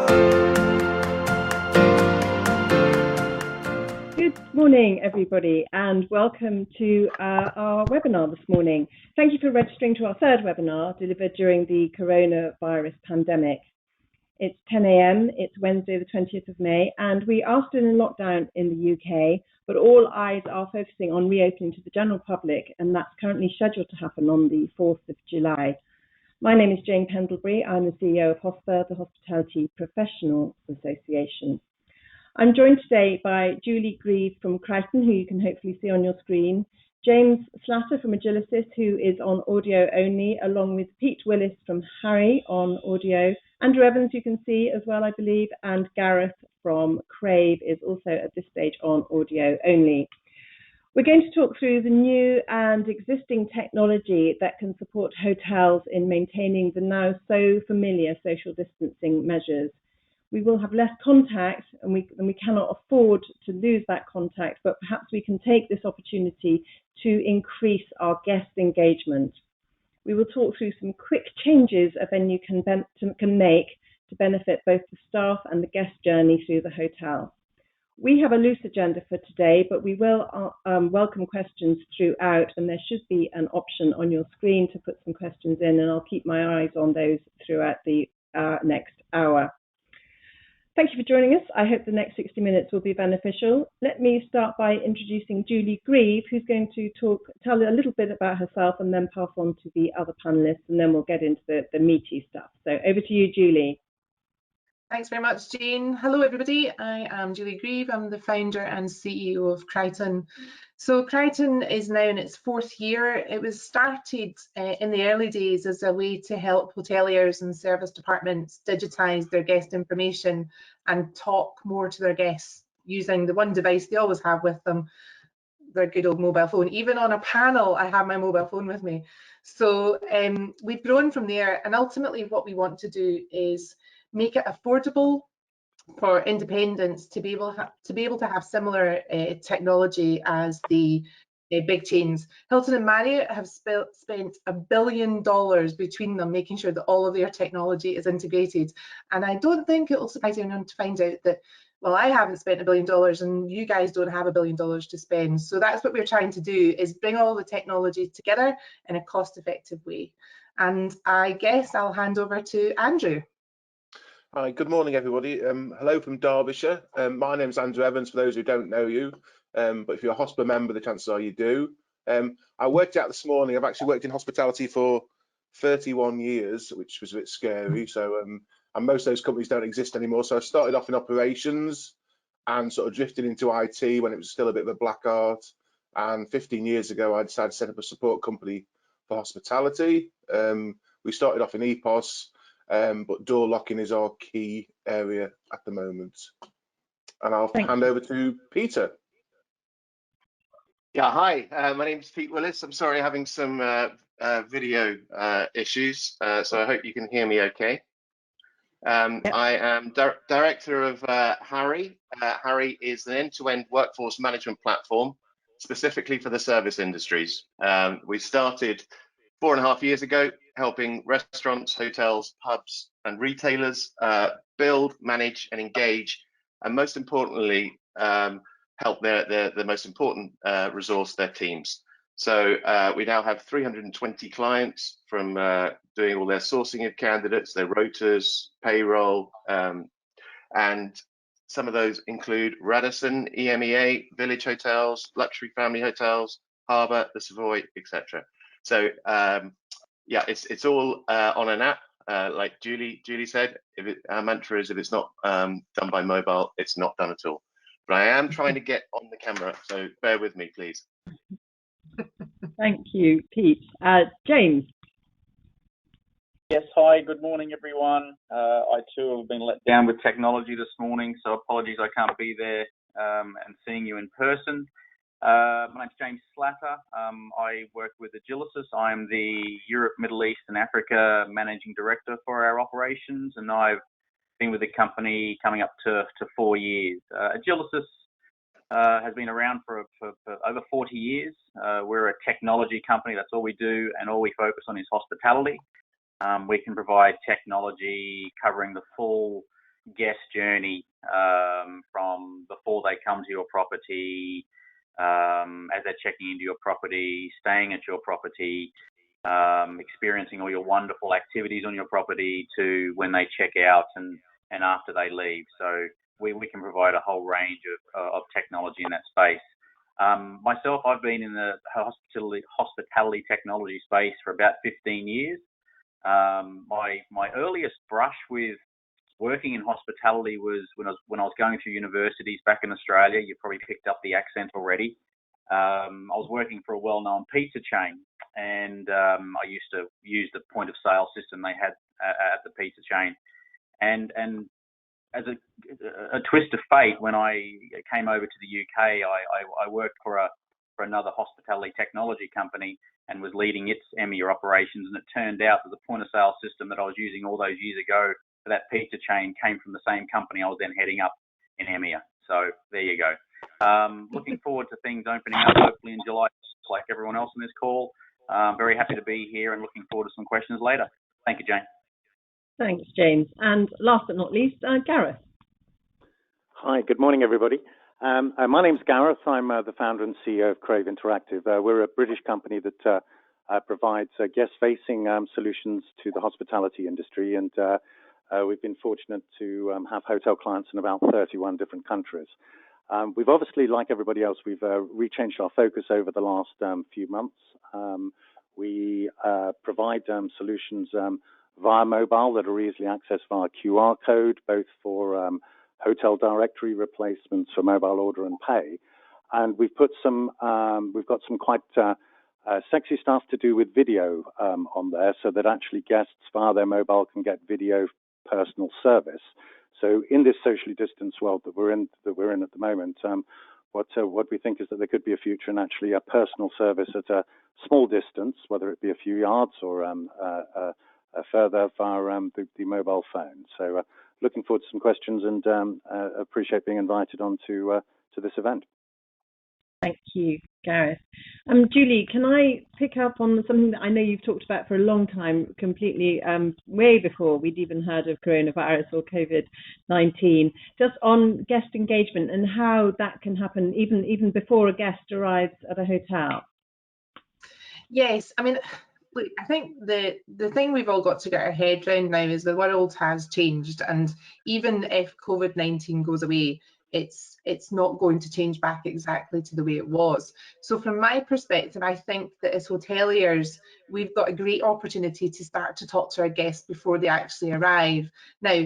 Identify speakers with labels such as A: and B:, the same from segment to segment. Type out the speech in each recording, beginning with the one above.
A: Good morning, everybody, and welcome to our webinar this morning. Thank you for registering to our third webinar delivered during the coronavirus pandemic. It's 10 a.m., it's Wednesday the 20th of May, and we are still in lockdown in the UK, but all eyes are focusing on reopening to the general public, and that's currently scheduled to happen on the 4th of July. My name is Jane Pendlebury. I'm the CEO of HOSPA, the Hospitality Professionals Association. I'm joined today by Judy Grieve from Crichton, who you can hopefully see on your screen, James Slatter from Agilicis, who is on audio only, along with Pete Willis from Harry on audio, Andrew Evans you can see as well, I believe, and Gareth from Crave is also at this stage on audio only. We're going to talk through the new and existing technology that can support hotels in maintaining the now so familiar social distancing measures. We will have less contact and we cannot afford to lose that contact, but perhaps we can take this opportunity to increase our guest engagement. We will talk through some quick changes a venue can make to benefit both the staff and the guest journey through the hotel. We have a loose agenda for today, but we will welcome questions throughout, and there should be an option on your screen to put some questions in, and I'll keep my eyes on those throughout the next hour. Thank you for joining us. I hope the next 60 minutes will be beneficial. Let me start by introducing Judy Grieve, who's going to tell a little bit about herself and then pass on to the other panelists, and then we'll get into the meaty stuff. So over to you, Julie.
B: Thanks very much, Jane. Hello, everybody. I am Judy Grieve. I'm the founder and CEO of Crichton. So Crichton is now in its fourth year. It was started in the early days as a way to help hoteliers and service departments digitize their guest information and talk more to their guests using the one device they always have with them, their good old mobile phone. Even on a panel, I have my mobile phone with me. So we've grown from there, and ultimately what we want to do is make it affordable for independents to be able to have similar technology as the big chains. Hilton and Marriott have spent $1 billion between them, making sure that all of their technology is integrated. And I don't think it will surprise anyone to find out that, well, I haven't spent $1 billion and you guys don't have $1 billion to spend. So that's what we're trying to do, is bring all the technology together in a cost-effective way. And I guess I'll hand over to Andrew.
C: Hi, good morning, everybody. Hello from Derbyshire. My name's Andrew Evans, for those who don't know you, but if you're a HOSPA member, the chances are you do. I worked out this morning, I've actually worked in hospitality for 31 years, which was a bit scary. So, and most of those companies don't exist anymore. So I started off in operations and sort of drifted into IT when it was still a bit of a black art. And 15 years ago, I decided to set up a support company for hospitality. We started off in EPOS. But door locking is our key area at the moment. And I'll hand over to Peter.
D: Yeah, hi, my name's Pete Willis. I'm sorry, having some video issues, so I hope you can hear me okay. Yep. I am director of Harry. Harry is an end-to-end workforce management platform specifically for the service industries. We started 4.5 years ago, helping restaurants, hotels, pubs, and retailers build, manage, and engage, and most importantly, help the most important resource, their teams. So we now have 320 clients, from doing all their sourcing of candidates, their rotas, payroll, and some of those include Radisson, EMEA, Village Hotels, Luxury Family Hotels, Harbour, the Savoy, etc. So yeah, it's all on an app, like Julie said. Our mantra is, if it's not done by mobile, it's not done at all. But I am trying to get on the camera, so bear with me, please.
A: Thank you, Pete. James.
E: Yes, hi, good morning, everyone. I too have been let down with technology this morning, so apologies I can't be there and seeing you in person. My name's James Slatter. I work with Agilicis. I'm the Europe, Middle East and Africa Managing Director for our operations, and I've been with the company coming up to 4 years. Agilicis has been around for over 40 years. We're a technology company, that's all we do, and all we focus on is hospitality. We can provide technology covering the full guest journey from before they come to your property, as they're checking into your property, staying at your property, experiencing all your wonderful activities on your property, to when they check out and after they leave. So we can provide a whole range of technology in that space. Myself, I've been in the hospitality technology space for about 15 years. My earliest brush with working in hospitality was when I was going through universities back in Australia. You probably picked up the accent already. I was working for a well-known pizza chain, and I used to use the point of sale system they had at the pizza chain. And as a twist of fate, when I came over to the UK, I worked for another hospitality technology company and was leading its EMEA operations. And it turned out that the point of sale system that I was using all those years ago for that pizza chain came from the same company I was then heading up in EMEA. So there you go. Looking forward to things opening up hopefully in July, like everyone else on this call. Very happy to be here and looking forward to some questions later. Thank you, Jane.
A: Thanks, James. And last but not least, Gareth.
F: Hi, good morning, everybody. My name's Gareth. I'm the founder and CEO of Crave Interactive. We're a British company that provides guest-facing solutions to the hospitality industry, and we've been fortunate to have hotel clients in about 31 different countries. We've obviously, like everybody else, we've rechanged our focus over the last few months. We provide solutions via mobile that are easily accessed via QR code, both for hotel directory replacements for mobile order and pay. And we've got some quite sexy stuff to do with video on there, so that actually guests via their mobile can get video personal service. So in this socially distanced world that we're in at the moment, what we think is that there could be a future in actually a personal service at a small distance, whether it be a few yards or further via the mobile phone. So looking forward to some questions, and appreciate being invited on to this event.
A: Thank you, Gareth. Julie, can I pick up on something that I know you've talked about for a long time, completely way before we'd even heard of coronavirus or COVID-19, just on guest engagement and how that can happen even before a guest arrives at a hotel?
B: Yes, I mean, look, I think the thing we've all got to get our head around now is the world has changed, and even if COVID-19 goes away, it's not going to change back exactly to the way it was. So from my perspective, I think that as hoteliers, we've got a great opportunity to start to talk to our guests before they actually arrive. Now,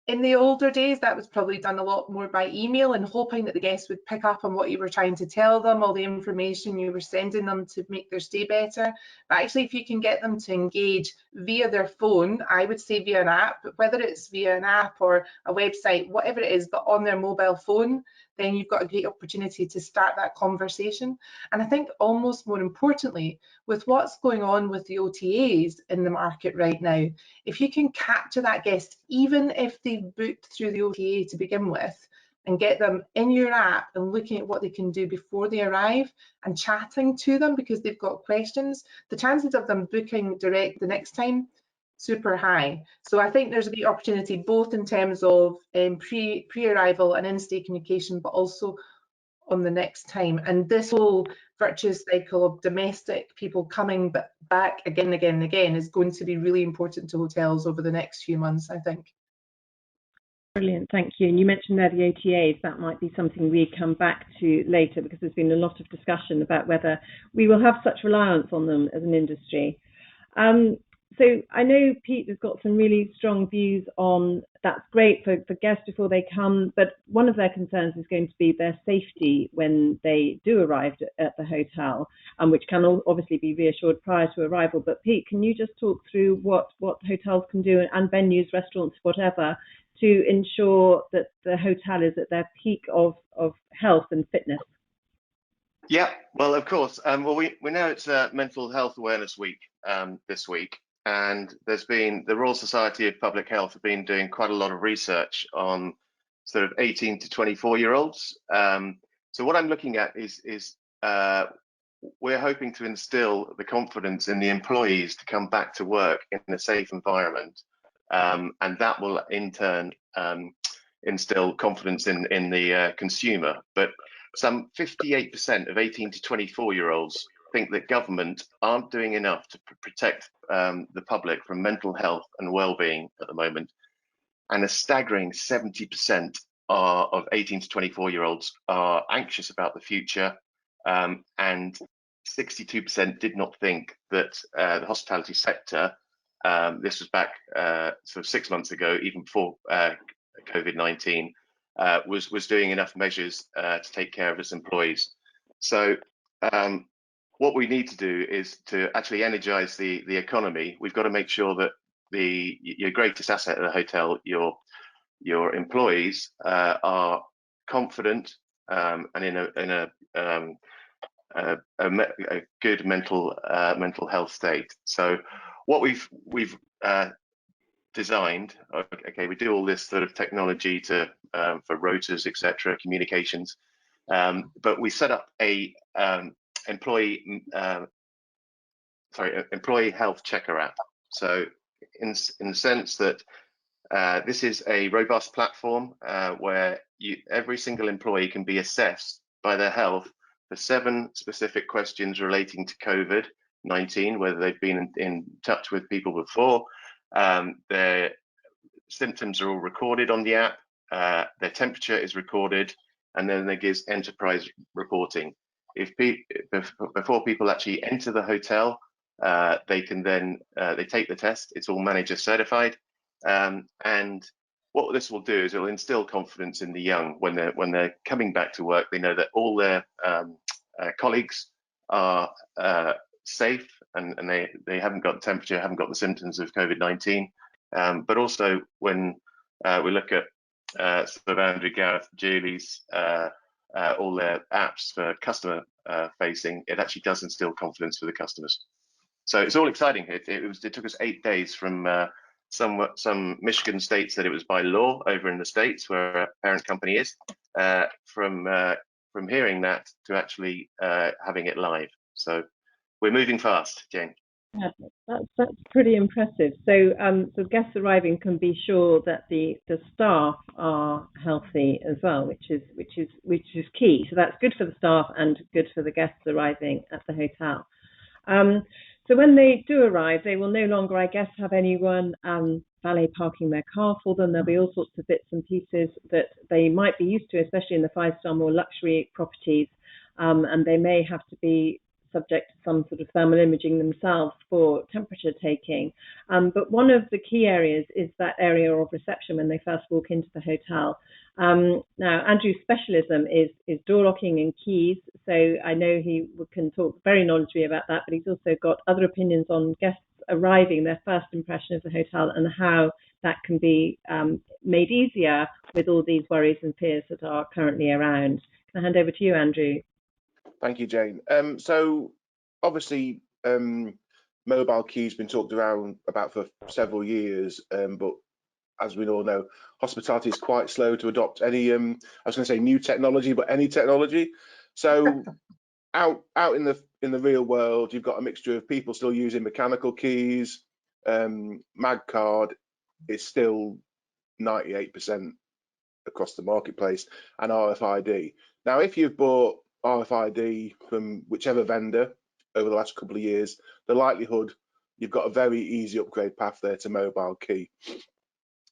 B: in the older days, that was probably done a lot more by email and hoping that the guests would pick up on what you were trying to tell them, all the information you were sending them to make their stay better. But actually, if you can get them to engage via their phone, I would say via an app, but whether it's via an app or a website, whatever it is, but on their mobile phone, then you've got a great opportunity to start that conversation. And I think almost more importantly, with what's going on with the OTAs in the market right now, if you can capture that guest, even if they've booked through the OTA to begin with, and get them in your app and looking at what they can do before they arrive and chatting to them because they've got questions, the chances of them booking direct the next time, super high. So I think there's a big opportunity both in terms of pre-arrival and in-stay communication, but also on the next time. And this whole virtuous cycle of domestic people coming back again and again and again is going to be really important to hotels over the next few months, I think.
A: Brilliant, thank you. And you mentioned there the OTAs. That might be something we come back to later, because there's been a lot of discussion about whether we will have such reliance on them as an industry. So I know Pete has got some really strong views on that's great for guests before they come, but one of their concerns is going to be their safety when they do arrive at the hotel, which can obviously be reassured prior to arrival. But Pete, can you just talk through what hotels can do, and venues, restaurants, whatever, to ensure that the hotel is at their peak of health and fitness?
D: Yeah, well, of course. Well, we know it's Mental Health Awareness Week this week. And there's been, the Royal Society of Public Health have been doing quite a lot of research on sort of 18 to 24-year-olds. So what I'm looking at is we're hoping to instill the confidence in the employees to come back to work in a safe environment. And that will in turn instill confidence in the consumer. But some 58% of 18 to 24-year-olds think that government aren't doing enough to protect the public from mental health and well-being at the moment. And a staggering 70% of 18 to 24-year-olds are anxious about the future, and 62% did not think that the hospitality sector, this was back sort of 6 months ago, even before COVID-19, was doing enough measures to take care of its employees. So what we need to do is to actually energize the economy. We've got to make sure that your greatest asset at a hotel, your employees, are confident and in a good mental health state. So what we've designed, okay, we do all this sort of technology to for rotors, etc., communications, but we set up a employee health checker app. So in the sense that this is a robust platform where every single employee can be assessed by their health for 7 specific questions relating to COVID-19, whether they've been in touch with people before. Their symptoms are all recorded on the app, their temperature is recorded, and then there gives enterprise reporting. Before people actually enter the hotel, they can then they take the test. It's all manager certified, and what this will do is it will instill confidence in the young when they're coming back to work. They know that all their colleagues are safe, and they haven't got temperature, haven't got the symptoms of COVID-19. But also when we look at sort of Andrew, Gareth, Julie's all their apps for customer facing, it actually does instill confidence for the customers. So it's all exciting. It took us 8 days from some Michigan states that it was by law over in the States where a parent company is, from hearing that to actually having it live. So we're moving fast, Jane.
A: Yeah, that's pretty impressive. So so guests arriving can be sure that the staff are healthy as well, which is key. So that's good for the staff and good for the guests arriving at the hotel. So when they do arrive, they will no longer, I guess, have anyone valet parking their car for them. There'll be all sorts of bits and pieces that they might be used to, especially in the 5-star more luxury properties, and they may have to be subject to some sort of thermal imaging themselves for temperature taking. But one of the key areas is that area of reception when they first walk into the hotel. Now, Andrew's specialism is door locking and keys, so I know he can talk very knowledgeably about that, but he's also got other opinions on guests arriving, their first impression of the hotel, and how that can be made easier with all these worries and fears that are currently around. Can I hand over to you, Andrew?
C: Thank you, Jane. So obviously mobile keys been talked around about for several years, but as we all know, hospitality is quite slow to adopt any I was going to say new technology, but any technology. So out in the real world, you've got a mixture of people still using mechanical keys. Mag card is still 98% across the marketplace, and RFID. Now, if you've bought RFID from whichever vendor over the last couple of years, the likelihood you've got a very easy upgrade path there to mobile key.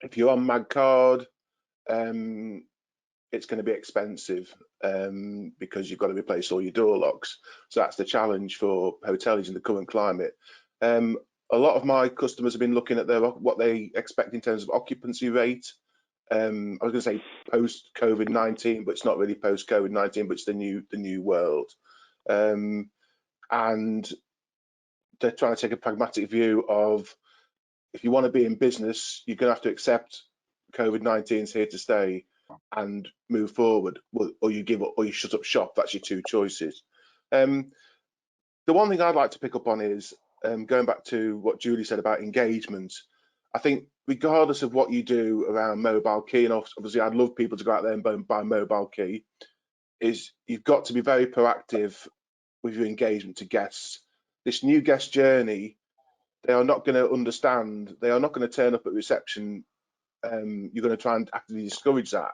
C: If you're on Mag card, it's going to be expensive because you've got to replace all your door locks. So that's the challenge for hoteliers in the current climate. A lot of my customers have been looking at what they expect in terms of occupancy rate. I was going to say post COVID-19, but it's not really post COVID-19, but it's the new world. And they're trying to take a pragmatic view of, if you want to be in business, you're going to have to accept COVID-19 is here to stay and move forward, or you give up or you shut up shop. That's your 2 choices. The one thing I'd like to pick up on is going back to what Julie said about engagement. I think regardless of what you do around mobile key, and obviously I'd love people to go out there and buy mobile key, is you've got to be very proactive with your engagement to guests. This new guest journey, they are not going to understand. They are not going to turn up at reception you're going to try and actively discourage that.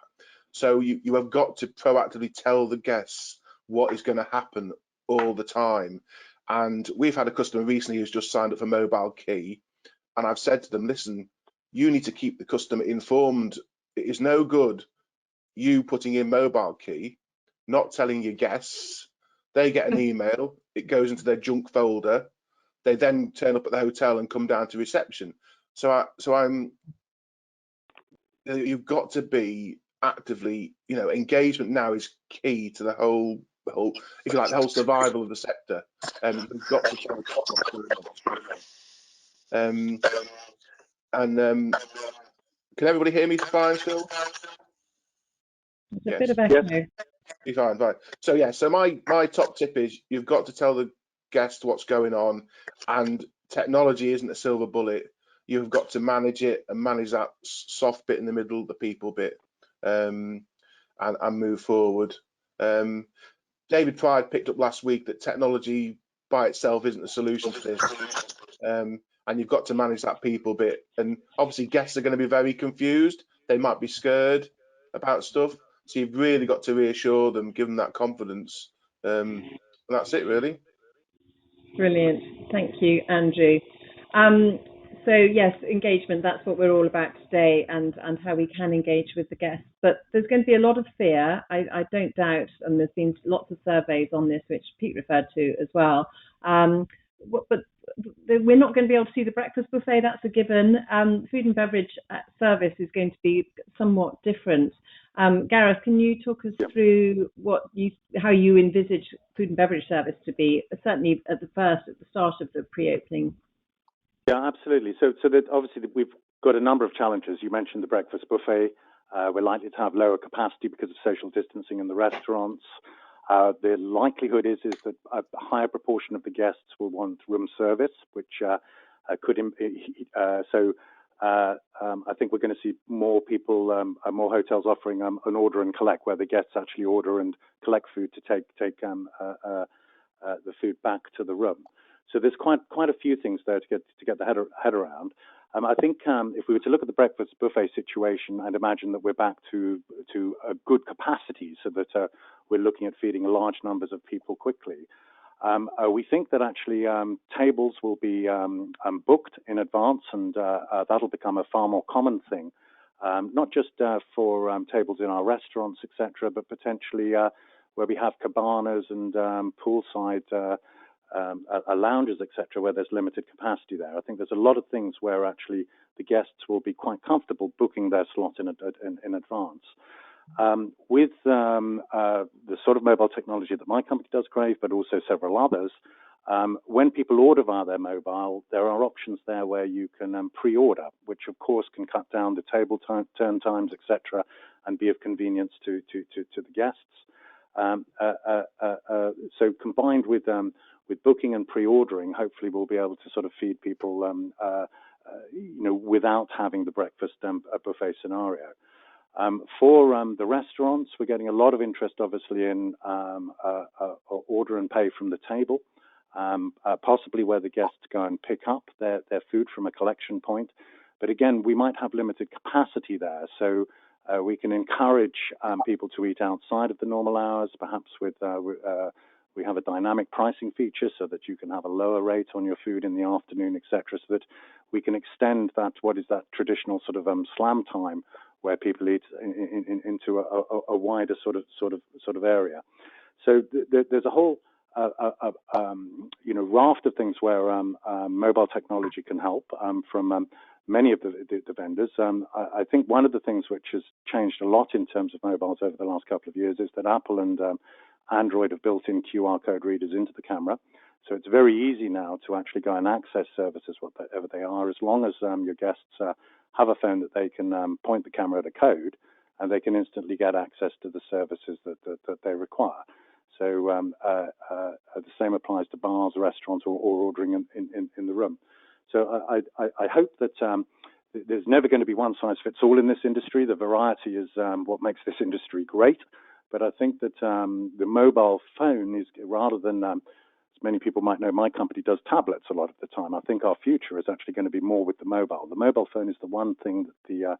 C: So you have got to proactively tell the guests what is going to happen all the time. And we've had a customer recently who's just signed up for mobile key, and I've said to them, listen, you need to keep the customer informed. It is no good you putting in mobile key, not telling your guests. They get an email, it goes into their junk folder. They then turn up at the hotel and come down to reception. You've got to be actively, engagement now is key to the whole, if you like, the whole survival of the sector. You've got to tell what's going on. Can everybody hear me fine still?
A: There's a bit of echo.
C: Yes. You're fine. So yeah, so my top tip is you've got to tell the guest what's going on, and technology isn't a silver bullet. You've got to manage it and manage that soft bit in the middle, the people bit, and move forward. David Pride picked up last week that technology by itself isn't a solution to this, and you've got to manage that people bit. And obviously guests are going to be very confused. They might be scared about stuff. So you've really got to reassure them, give them that confidence. And that's it, really.
A: Brilliant. Thank you, Andrew. So yes, engagement, that's what we're all about today, and how we can engage with the guests. But there's going to be a lot of fear, I don't doubt, and there's been lots of surveys on this, which Pete referred to as well. But we're not going to be able to see the breakfast buffet, that's a given. Food and beverage service is going to be somewhat different. Gareth, can you talk us through how you envisage food and beverage service to be, certainly at the start of the pre-opening?
F: Yeah, absolutely. So obviously we've got a number of challenges. You mentioned the breakfast buffet. We're likely to have lower capacity because of social distancing in the restaurants. The likelihood is that a higher proportion of the guests will want room service, which could. I think we're going to see more people, more hotels offering an order and collect, where the guests actually order and collect food to take the food back to the room. So there's quite a few things there to get the head around. I think if we were to look at the breakfast buffet situation and imagine that we're back to a good capacity, so that we're looking at feeding large numbers of people quickly, we think that actually tables will be booked in advance, and that'll become a far more common thing, not just for tables in our restaurants, etc., but potentially where we have cabanas and poolside lounges, etc., where there's limited capacity there. I think there's a lot of things where actually the guests will be quite comfortable booking their slot in advance. With the sort of mobile technology that my company does, Crave, but also several others, when people order via their mobile, there are options there where you can pre-order, which of course can cut down the table turn times, etc., and be of convenience to the guests. So combined with booking and pre-ordering, hopefully we'll be able to sort of feed people, without having the breakfast buffet scenario. For the restaurants, we're getting a lot of interest, obviously, in order and pay from the table, possibly where the guests go and pick up their food from a collection point. But again, we might have limited capacity there, so we can encourage people to eat outside of the normal hours, perhaps with we have a dynamic pricing feature so that you can have a lower rate on your food in the afternoon, etc., so that we can extend what is that traditional sort of slam time where people eat into a wider sort of area. So there's a whole raft of things where mobile technology can help from many of the vendors. I think one of the things which has changed a lot in terms of mobiles over the last couple of years is that Apple and Android have built in QR code readers into the camera. So it's very easy now to actually go and access services, whatever they are, as long as your guests have a phone that they can point the camera at a code, and they can instantly get access to the services that they require. So the same applies to bars, restaurants, or ordering in the room. So I hope that there's never going to be one size fits all in this industry. The variety is what makes this industry great. But I think that the mobile phone is, rather than, as many people might know, my company does tablets a lot of the time. I think our future is actually going to be more with the mobile. The mobile phone is the one thing that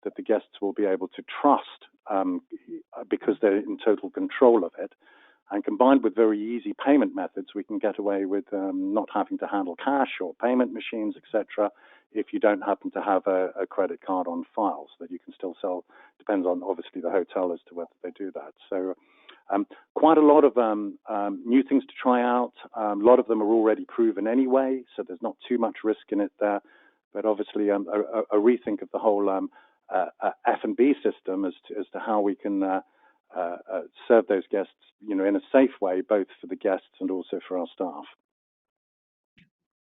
F: that the guests will be able to trust because they're in total control of it. And combined with very easy payment methods, we can get away with not having to handle cash or payment machines, etc., if you don't happen to have a credit card on file, so that you can still sell. Depends on, obviously, the hotel as to whether they do that. So quite a lot of new things to try out. A lot of them are already proven anyway, so there's not too much risk in it there. But obviously, a rethink of the whole F&B system as to how we can serve those guests, in a safe way, both for the guests and also for our staff.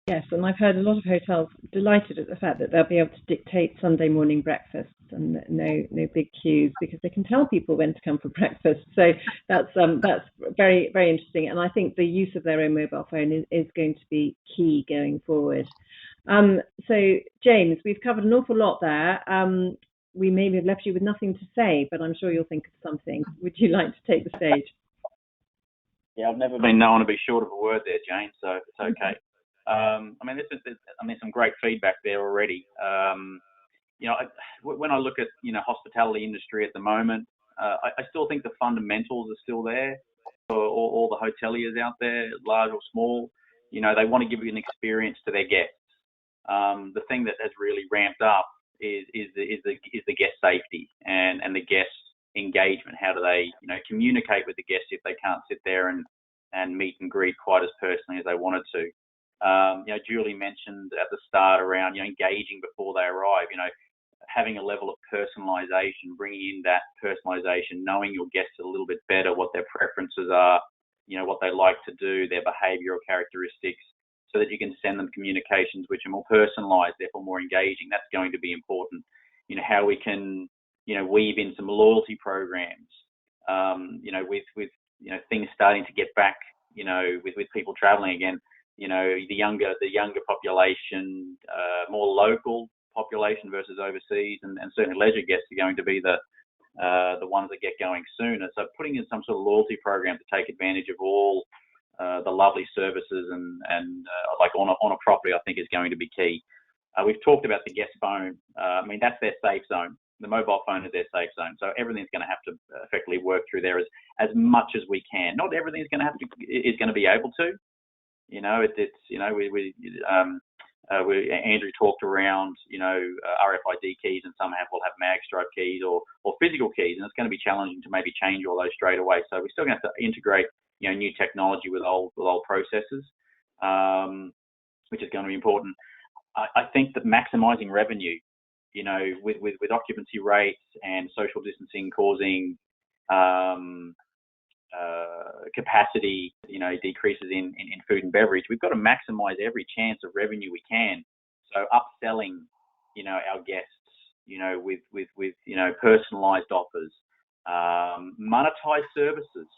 A: Yes, and I've heard a lot of hotels delighted at the fact that they'll be able to dictate Sunday morning breakfasts and no big queues, because they can tell people when to come for breakfast. So that's very, very interesting. And I think the use of their own mobile phone is going to be key going forward. So James, we've covered an awful lot there. We maybe have left you with nothing to say, but I'm sure you'll think of something. Would you like to take the stage?
E: Yeah, I've never been known to be short of a word there, Jane, so it's okay. There's some great feedback there already. When I look at hospitality industry at the moment, I still think the fundamentals are still there for all the hoteliers out there, large or small. They want to give an experience to their guests. The thing that has really ramped up is the guest safety and the guest engagement. How do they communicate with the guests if they can't sit there and meet and greet quite as personally as they wanted to? Julie mentioned at the start around engaging before they arrive. Having a level of personalisation, bringing in that personalisation, knowing your guests a little bit better, what their preferences are, what they like to do, their behavioural characteristics, so that you can send them communications which are more personalised, therefore more engaging. That's going to be important. How we can weave in some loyalty programs. With things starting to get back. With people travelling again. The younger population, more local population versus overseas, and certainly leisure guests are going to be the ones that get going sooner. So putting in some sort of loyalty program to take advantage of all the lovely services and like on a property, I think is going to be key. We've talked about the guest phone. That's their safe zone. The mobile phone is their safe zone. So everything's going to have to effectively work through there as much as we can. Not everything's going to be able to. Andrew talked around, RFID keys, and some will have mag stripe keys or physical keys, and it's going to be challenging to maybe change all those straight away. So we're still going to have to integrate, new technology with old processes, which is going to be important. I think that maximising revenue, with occupancy rates and social distancing causing capacity, decreases in food and beverage, we've got to maximise every chance of revenue we can. So upselling, our guests, with personalised offers, monetised services.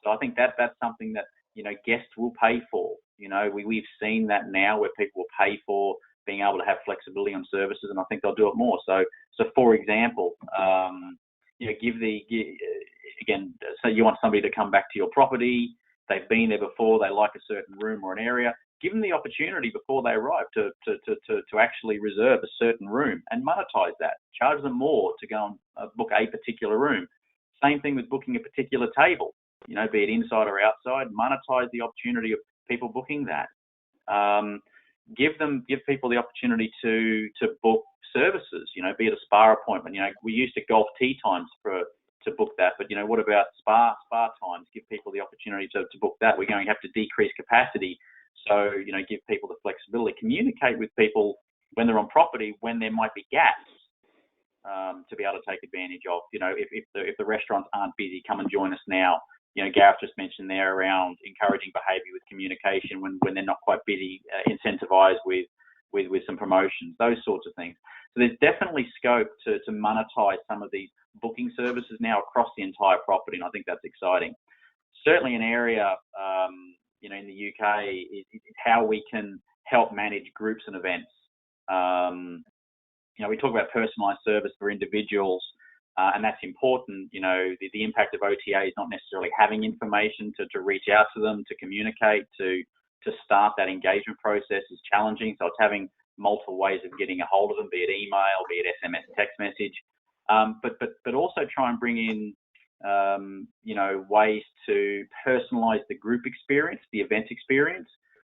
E: So I think that's something that guests will pay for. We've seen that now where people will pay for being able to have flexibility on services, and I think they'll do it more. So for example, again, so you want somebody to come back to your property, they've been there before, they like a certain room or an area, give them the opportunity before they arrive to actually reserve a certain room and monetize that. Charge them more to go and book a particular room. Same thing with booking a particular table, be it inside or outside, monetize the opportunity of people booking that. Give people the opportunity to book services, be it a spa appointment. We used to golf tea times to book that, but what about spa times? Give people the opportunity to book that. We're going to have to decrease capacity, so give people the flexibility. Communicate with people when they're on property, when there might be gaps, to be able to take advantage of. If the restaurants aren't busy, come and join us now. Gareth just mentioned there around encouraging behaviour with communication when they're not quite busy, incentivise with some promotions, those sorts of things. So there's definitely scope to monetize some of these booking services now across the entire property, and I think that's exciting. Certainly an area, in the UK is how we can help manage groups and events. We talk about personalised service for individuals, and that's important. The impact of OTA is not necessarily having information to reach out to them, to communicate, to start that engagement process is challenging. So it's having multiple ways of getting a hold of them, be it email, be it SMS, text message, but also try and bring in ways to personalize the group experience, the event experience.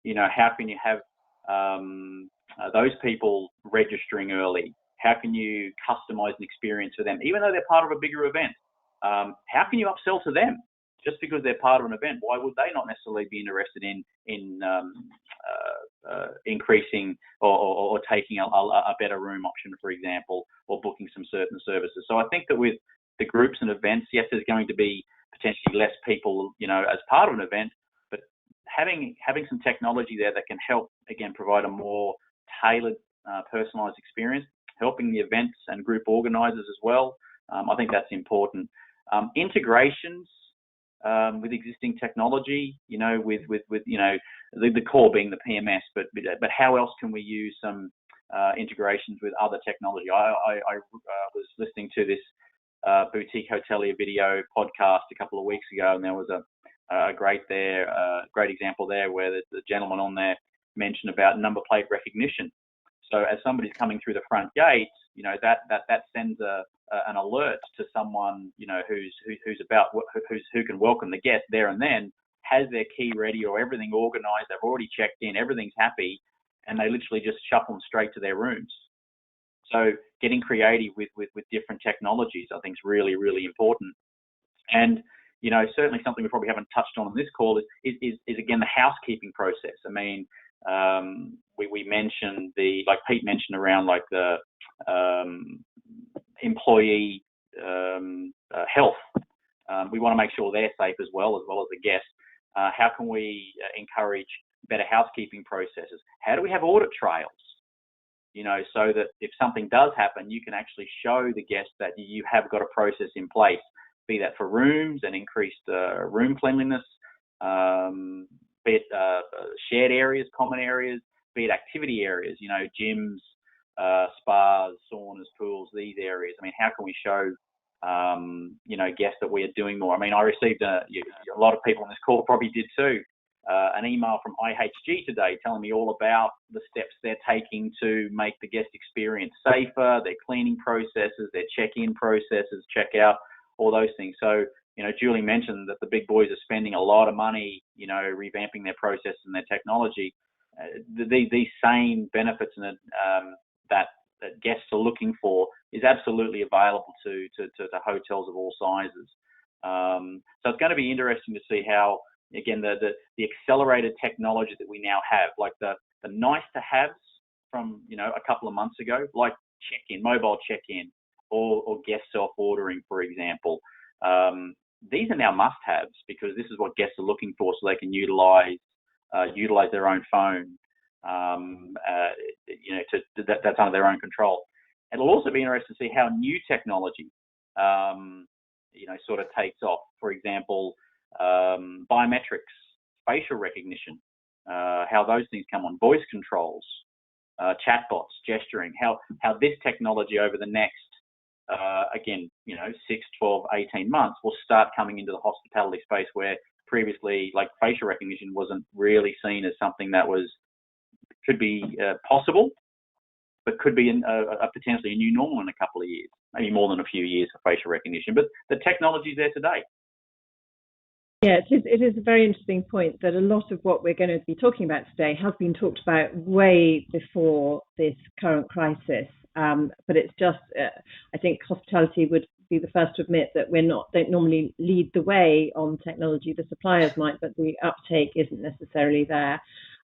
E: How can you have those people registering early? How can you customize an experience for them, even though they're part of a bigger event? How can you upsell to them just because they're part of an event? Why would they not necessarily be interested in increasing or taking a better room option, for example, or booking some certain services? So I think that with the groups and events, yes, there's going to be potentially less people, as part of an event, but having some technology there that can help, again, provide a more tailored, personalized experience, helping the events and group organizers as well. I think that's important. Integrations with existing technology, with the core being the PMS, but how else can we use some integrations with other technology? I was listening to this boutique hotelier video podcast a couple of weeks ago, and there was a great example there where the gentleman on there mentioned about number plate recognition. So as somebody's coming through the front gate, that sends an alert to someone who can welcome the guest there and then, has their key ready or everything organised. They've already checked in, everything's happy, and they literally just shuffle them straight to their rooms. So getting creative with different technologies, I think, is really, really important. And certainly something we probably haven't touched on this call is again the housekeeping process. I mean, we mentioned like Pete mentioned around like the employee health. We want to make sure they're safe as well as the guests. How can we encourage better housekeeping processes? How do we have audit trails? So that if something does happen, you can actually show the guests that you have got a process in place, be that for rooms and increased room cleanliness, be it shared areas, common areas, be it activity areas, gyms, spas, saunas, pools, these areas. I mean, how can we show, guests that we are doing more? I mean, I received a lot of people on this call probably did too, an email from IHG today telling me all about the steps they're taking to make the guest experience safer, their cleaning processes, their check-in processes, check-out, all those things. So, Julie mentioned that the big boys are spending a lot of money, revamping their processes and their technology. These same benefits and that guests are looking for is absolutely available to hotels of all sizes. So it's going to be interesting to see how, again, the accelerated technology that we now have, like the nice to haves from a couple of months ago, like check-in, mobile check-in, or guest self-ordering, for example. These are now must-haves because this is what guests are looking for, so they can utilize their own phone. That's under their own control. It'll also be interesting to see how new technology, sort of takes off. For example, biometrics, facial recognition, how those things come on, voice controls, chatbots, gesturing, how this technology over the next, 6, 12, 18 months will start coming into the hospitality space, where previously, like, facial recognition wasn't really seen as something that could be possible, but could be potentially a new normal in a couple of years, maybe more than a few years for facial recognition. But the technology is there today.
A: Yeah, it is a very interesting point that a lot of what we're going to be talking about today has been talked about way before this current crisis. But it's just, I think hospitality would be the first to admit that don't normally lead the way on technology. The suppliers might, but the uptake isn't necessarily there.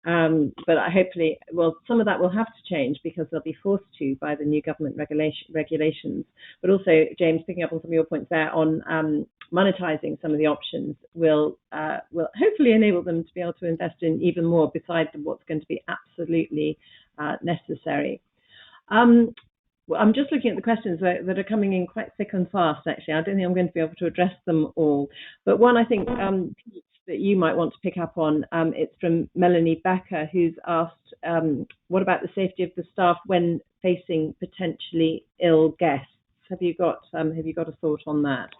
A: But hopefully, some of that will have to change because they'll be forced to by the new government regulations. But also, James, picking up on some of your points there on monetizing some of the options will hopefully enable them to be able to invest in even more besides what's going to be absolutely necessary. I'm just looking at the questions that are coming in quite thick and fast, actually. I don't think I'm going to be able to address them all. But one I think that you might want to pick up on, it's from Melanie Becker, who's asked, what about the safety of the staff when facing potentially ill guests? Have you got a thought on that?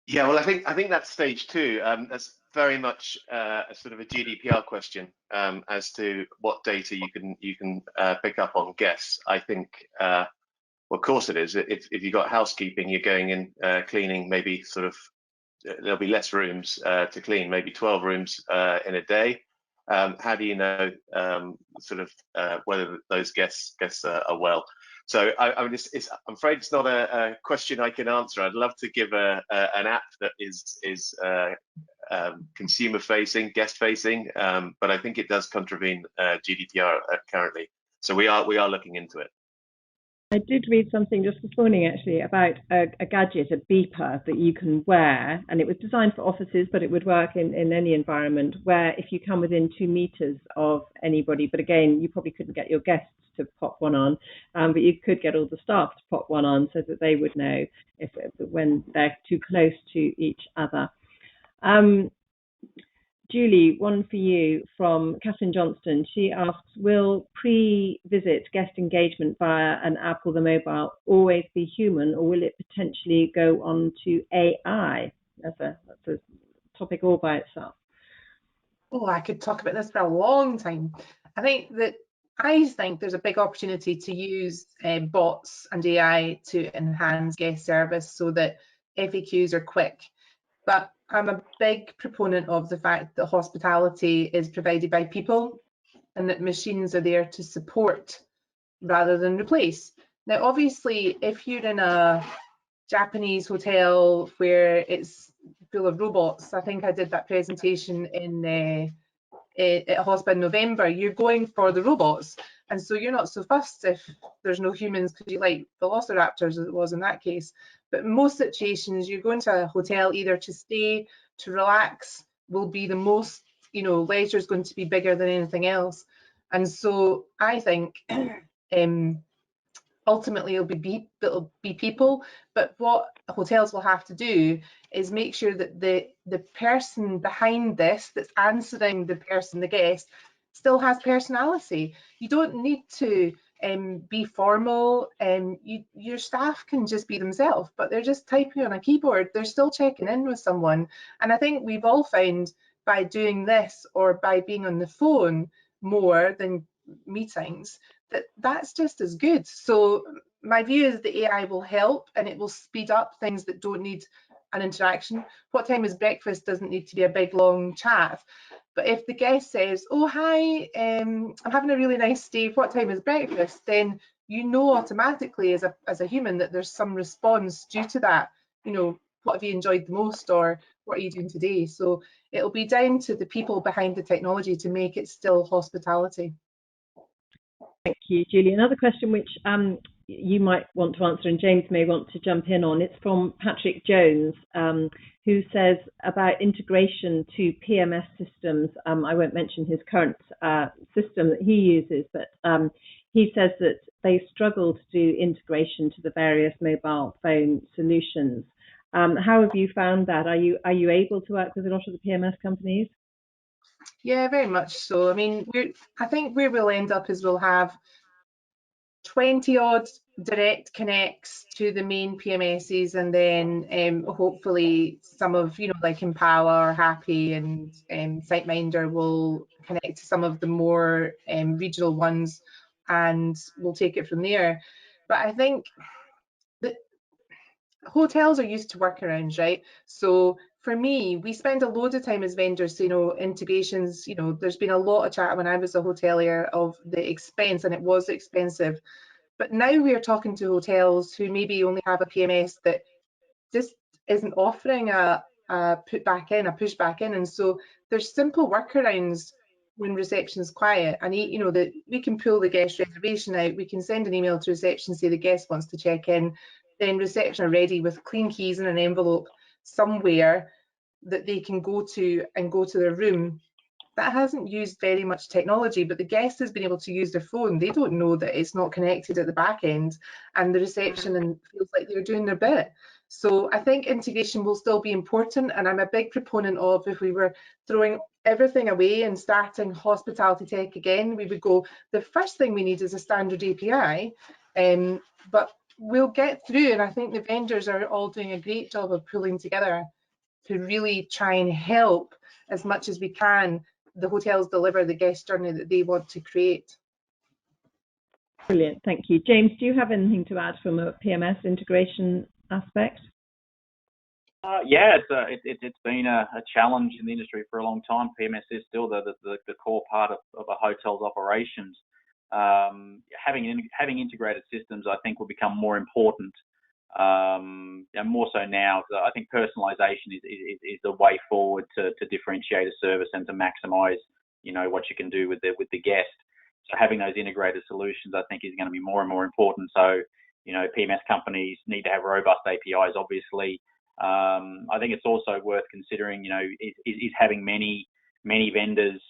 D: Yeah, well, I think that's stage two. As very much a sort of a GDPR question as to what data you can pick up on guests. I think, well, of course it is. If you've got housekeeping, you're going in cleaning, maybe sort of there'll be less rooms to clean, maybe 12 rooms in a day. How do you know sort of whether those guests are well? So I'm afraid it's not a question I can answer. I'd love to give an app that is consumer facing, guest facing, but I think it does contravene GDPR currently. So we are looking into it.
A: I did read something just this morning actually about a gadget, a beeper that you can wear, and it was designed for offices, but it would work in any environment, where if you come within 2 meters of anybody, but again, you probably couldn't get your guests to pop one on, but you could get all the staff to pop one on so that they would know if when they're too close to each other. Julie, one for you from Catherine Johnston. She asks, will pre-visit guest engagement via an app or the mobile always be human, or will it potentially go on to AI? That's a topic all by itself.
B: Oh, I could talk about this for a long time. I think there's a big opportunity to use bots and AI to enhance guest service so that FAQs are quick. But I'm a big proponent of the fact that hospitality is provided by people and that machines are there to support rather than replace. Now, obviously, if you're in a Japanese hotel where it's full of robots, I think I did that presentation at Hospa in November, you're going for the robots. And so you're not so fussed if there's no humans because you like velociraptors, as it was in that case. But in most situations, you're going to a hotel either to stay, to relax, will be the most, leisure is going to be bigger than anything else. And so I think ultimately it'll be people, but what hotels will have to do is make sure that the person behind this that's answering the guest, still has personality. You don't need to be formal, your staff can just be themselves, but they're just typing on a keyboard, they're still checking in with someone. And I think we've all found by doing this or by being on the phone more than meetings, that's just as good. So my view is the AI will help and it will speed up things that don't need an interaction. What time is breakfast doesn't need to be a big long chat. But if the guest says, oh, hi, I'm having a really nice day, what time is breakfast? Then you know automatically as a human that there's some response due to that. What have you enjoyed the most, or what are you doing today? So it'll be down to the people behind the technology to make it still hospitality.
A: Thank you, Julie. Another question which you might want to answer and James may want to jump in on, it's from Patrick Jones, who says about integration to PMS systems. I won't mention his current system that he uses, but he says that they struggle to do integration to the various mobile phone solutions. How have you found that? Are you able to work with a lot of the PMS companies?
B: Yeah, very much so. I mean, I think where we'll end up is we'll have 20 odd direct connects to the main PMSs, and then hopefully some of, like Empower, Happy and SiteMinder will connect to some of the more regional ones, and we'll take it from there. But I think that hotels are used to workarounds, right? So for me, we spend a load of time as vendors, integrations, there's been a lot of chat when I was a hotelier of the expense, and it was expensive. But now we are talking to hotels who maybe only have a PMS that just isn't offering a push back in. And so there's simple workarounds when reception's quiet. And that we can pull the guest reservation out, we can send an email to reception, say the guest wants to check in, then reception are ready with clean keys in an envelope somewhere that they can go to and go to their room. That hasn't used very much technology, but the guest has been able to use their phone. They don't know that it's not connected at the back end, and the reception feels like they're doing their bit. So I think integration will still be important, and I'm a big proponent of, if we were throwing everything away and starting hospitality tech again, we would go, the first thing we need is a standard API, but we'll get through, and I think the vendors are all doing a great job of pulling together to really try and help as much as we can the hotels deliver the guest journey that they want to create.
A: Brilliant, thank you. James, do you have anything to add from a PMS integration aspect?
E: Yeah, it's been a challenge in the industry for a long time. PMS is still the core part of a hotel's operations. Having integrated systems, I think, will become more important, and more so now. I think personalisation is the way forward to differentiate a service and to maximise, what you can do with the guest. So having those integrated solutions, I think, is going to be more and more important. So, PMS companies need to have robust APIs, obviously. I think it's also worth considering, is having many vendors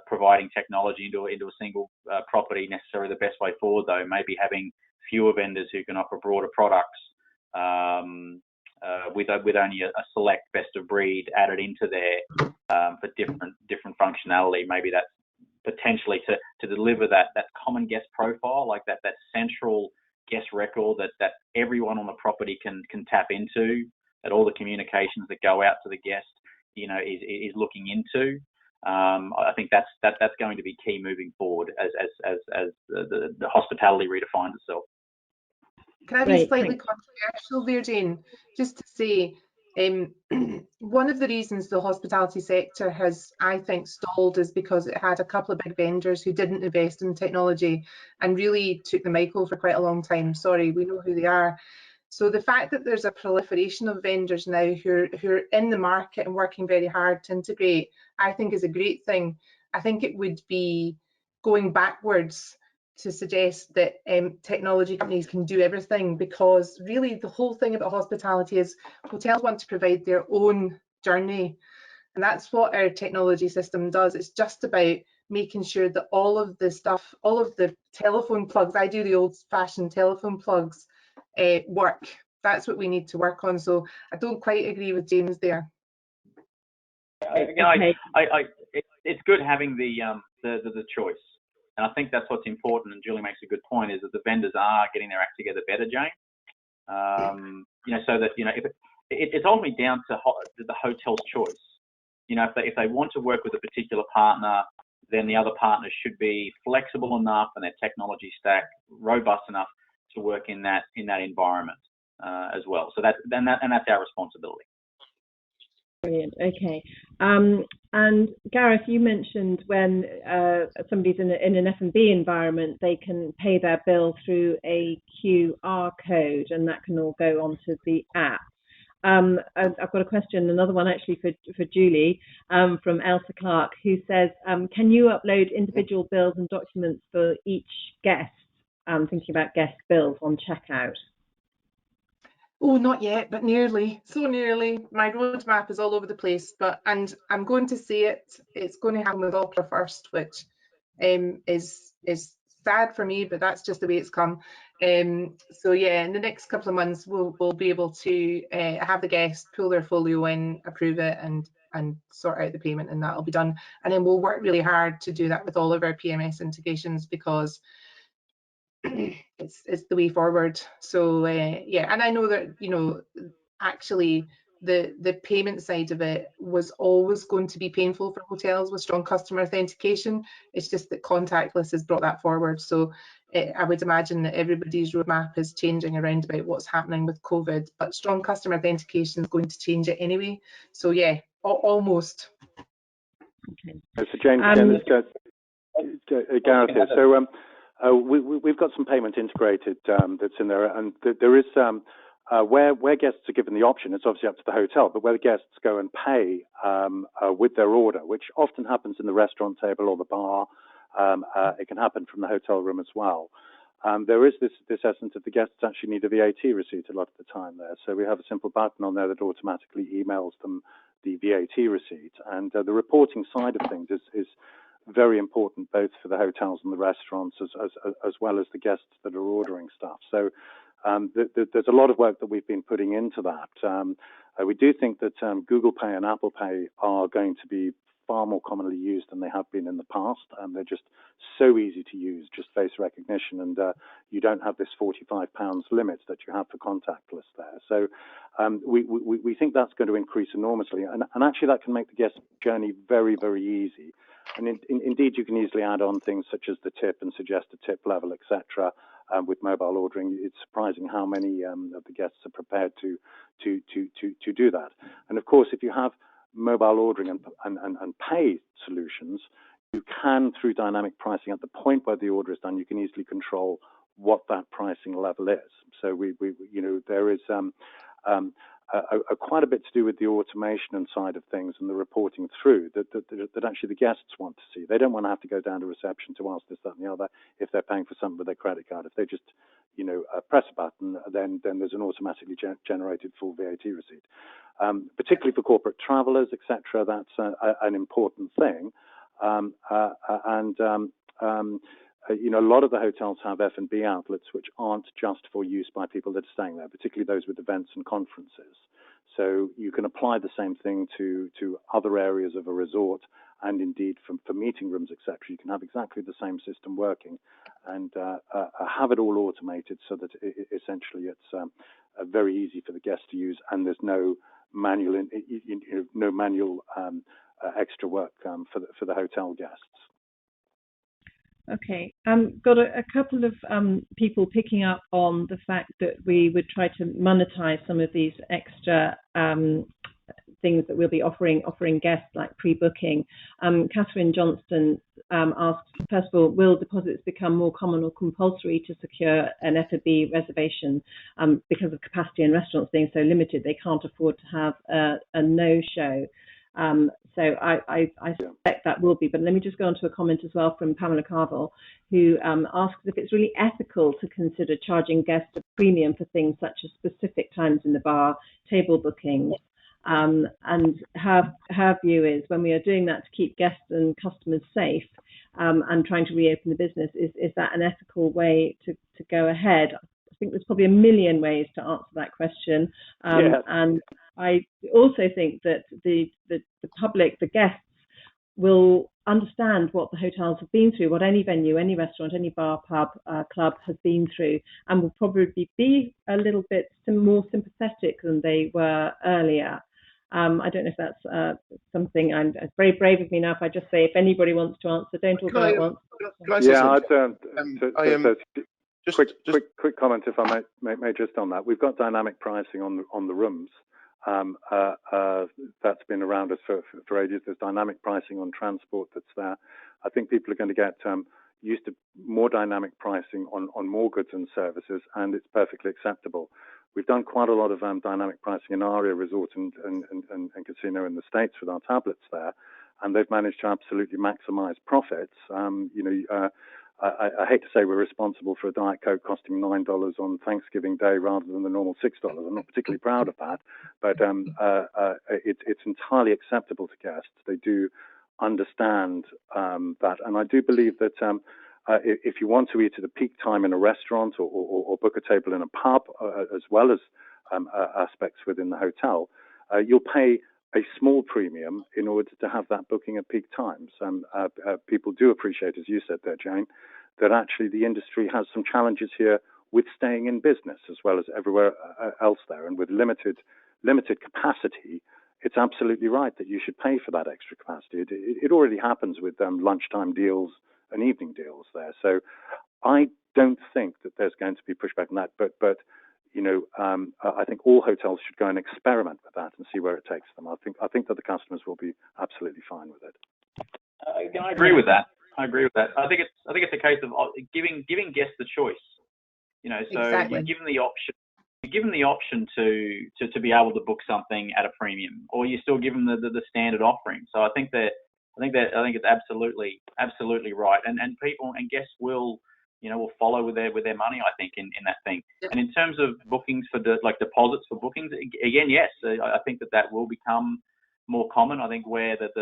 E: providing technology into a single property necessarily the best way forward, though? Maybe having fewer vendors who can offer broader products with only a select best of breed added into there for different functionality. Maybe that's potentially to deliver that common guest profile, like that central guest record that everyone on the property can tap into, that all the communications that go out to the guest, is looking into. I think that's going to be key moving forward as the hospitality redefines itself.
B: Can I be slightly controversial there, Jane? Just to say, one of the reasons the hospitality sector has, I think, stalled is because it had a couple of big vendors who didn't invest in technology and really took the Michael for quite a long time. Sorry, we know who they are. So the fact that there's a proliferation of vendors now who are in the market and working very hard to integrate, I think is a great thing. I think it would be going backwards to suggest that technology companies can do everything, because really the whole thing about hospitality is hotels want to provide their own journey, and that's what our technology system does. It's just about making sure that all of the stuff, all of the telephone plugs, I do the old-fashioned telephone plugs, work. That's what we need to work on. So I don't quite agree with James there.
E: It's good having the choice. And I think that's what's important, and Julie makes a good point, is that the vendors are getting their act together better, Jane. So that, it's ultimately down to the hotel's choice. If they want to work with a particular partner, then the other partners should be flexible enough and their technology stack robust enough to work in that environment as well. So that's our responsibility.
A: Brilliant. Okay. And Gareth, you mentioned when somebody's in an F&B environment, they can pay their bill through a QR code, and that can all go onto the app. I've got a question, another one actually for Julie, from Elsa Clark, who says, can you upload individual bills and documents for each guest? Thinking about guest bills on checkout.
B: Oh, not yet, but nearly, so nearly. My roadmap is all over the place, and I'm going to say it. It's going to happen with Opera first, which is sad for me, but that's just the way it's come. So yeah, in the next couple of months, we'll be able to have the guests pull their folio in, approve it, and sort out the payment, and that'll be done. And then we'll work really hard to do that with all of our PMS integrations, because it's the way forward. So yeah, and I know that actually the payment side of it was always going to be painful for hotels with strong customer authentication. It's just that contactless has brought that forward. So I would imagine that everybody's roadmap is changing around about what's happening with COVID, but strong customer authentication is going to change it anyway. So yeah, almost.
A: Okay.
F: So James, Gareth here. So we've got some payment integrated that's in there, and there is where guests are given the option. It's obviously up to the hotel, but where the guests go and pay with their order, which often happens in the restaurant table or the bar. It can happen from the hotel room as well. There is this essence of the guests actually need a VAT receipt a lot of the time there. So we have a simple button on there that automatically emails them the VAT receipt, and the reporting side of things is very important, both for the hotels and the restaurants as well as the guests that are ordering stuff. So there's a lot of work that we've been putting into that. We do think that Google Pay and Apple Pay are going to be far more commonly used than they have been in the past. They're just so easy to use, just face recognition, and you don't have this £45 limit that you have for contactless there. So we think that's going to increase enormously, and actually that can make the guest journey very, very easy. And indeed, you can easily add on things such as the tip and suggest a tip level, etc. With mobile ordering, it's surprising how many of the guests are prepared to do that. And of course, if you have mobile ordering and pay solutions, you can, through dynamic pricing at the point where the order is done, you can easily control what that pricing level is. So there is quite a bit to do with the automation and side of things and the reporting through that actually the guests want to see. They don't want to have to go down to reception to ask this, that, and the other if they're paying for something with their credit card. If they just press a button, then there's an automatically generated full VAT receipt. Particularly for corporate travelers, etc., that's an important thing. A lot of the hotels have F&B outlets which aren't just for use by people that are staying there, particularly those with events and conferences. So you can apply the same thing to other areas of a resort, and indeed for meeting rooms, etc. You can have exactly the same system working, and have it all automated so that essentially it's very easy for the guests to use, and there's no manual extra work for the hotel guests.
A: Okay, got a couple of people picking up on the fact that we would try to monetize some of these extra things that we'll be offering guests, like pre-booking. Catherine Johnston asks, first of all, will deposits become more common or compulsory to secure an F&B reservation because of capacity in restaurants being so limited they can't afford to have a no-show? So I suspect that will be, but let me just go on to a comment as well from Pamela Carville, who asks if it's really ethical to consider charging guests a premium for things such as specific times in the bar, table bookings, and her view is when we are doing that to keep guests and customers safe and trying to reopen the business, is that an ethical way to go ahead? I think there's probably a million ways to answer that question. And I also think that the public, the guests, will understand what the hotels have been through, what any venue, any restaurant, any bar, pub, club has been through, and will probably be a little bit more sympathetic than they were earlier. I don't know if that's something. It's very brave of me now if I just say if anybody wants to answer, don't all go at once.
F: Quick comment, if I may just on that. We've got dynamic pricing on the rooms. That's been around us for ages. There's dynamic pricing on transport that's there. I think people are going to get used to more dynamic pricing on more goods and services, and it's perfectly acceptable. We've done quite a lot of dynamic pricing in Aria Resort and Casino in the States with our tablets there, and they've managed to absolutely maximize profits. I hate to say we're responsible for a Diet Coke costing $9 on Thanksgiving Day rather than the normal $6. I'm not particularly proud of that, but it's entirely acceptable to guests. They do understand that, and I do believe that if you want to eat at a peak time in a restaurant or book a table in a pub, as well as aspects within the hotel, you'll pay a small premium in order to have that booking at peak times. People do appreciate, as you said there, Jane, that actually the industry has some challenges here with staying in business as well as everywhere else there. And with limited capacity, it's absolutely right that you should pay for that extra capacity. It already happens with lunchtime deals and evening deals there. So I don't think that there's going to be pushback on that, but I think all hotels should go and experiment with that and see where it takes them. I think that the customers will be absolutely fine with it.
E: I agree with that. I think it's a case of giving guests the choice. So exactly. You give them the option to be able to book something at a premium, or you still give them the standard offering. So I think it's absolutely right, and people and guests will follow with their money, I think, in that thing. Yep. And in terms of bookings for deposits for bookings, again, yes, I think that will become more common. I think where the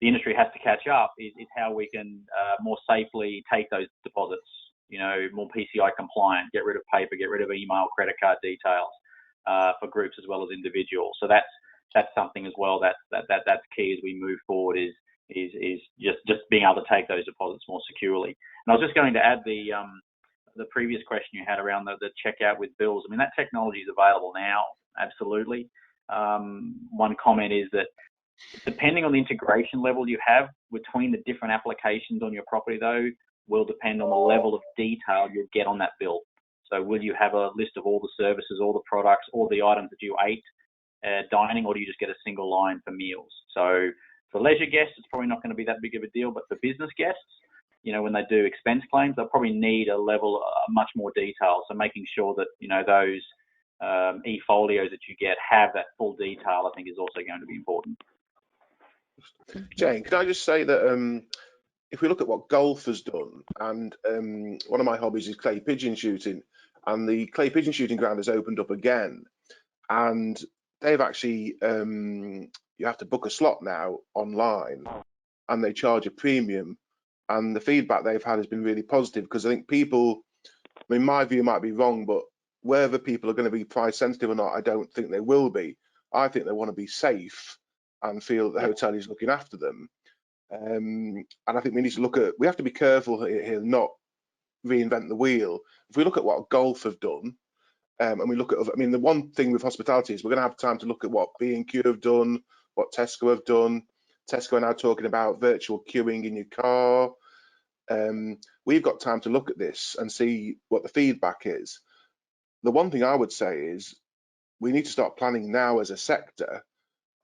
E: industry has to catch up is how we can more safely take those deposits, more PCI compliant, get rid of paper, get rid of email, credit card details for groups as well as individuals. So that's that's something as well that's key as we move forward, is just being able to take those deposits more securely. And I was just going to add the previous question you had around the checkout with bills. I mean, that technology is available now, absolutely. One comment is that depending on the integration level you have between the different applications on your property, though, will depend on the level of detail you'll get on that bill. So will you have a list of all the services, all the products, all the items that you ate dining, or do you just get a single line for meals? So for leisure guests, it's probably not going to be that big of a deal, but for business guests, you know, when they do expense claims, they'll probably need a level, much more detail. So making sure that, you know, those e-folios that you get have that full detail, I think, is also going to be important.
C: Jane, can I just say that if we look at what golf has done, and one of my hobbies is clay pigeon shooting, and the clay pigeon shooting ground has opened up again, and they've actually, you have to book a slot now online, and they charge a premium, and the feedback they've had has been really positive, because I think people, I mean, my view might be wrong, but whether people are going to be price sensitive or not, I don't think they will be. I think they want to be safe and feel that the hotel is looking after them. And I think we need to look at, we have to be careful here, not reinvent the wheel. If we look at what golf have done, and we look at, I mean, the one thing with hospitality is we're going to have time to look at what B&Q have done, what Tesco have done. Tesco are now talking about virtual queuing in your car. We've got time to look at this and see what the feedback is. The one thing I would say is we need to start planning now as a sector.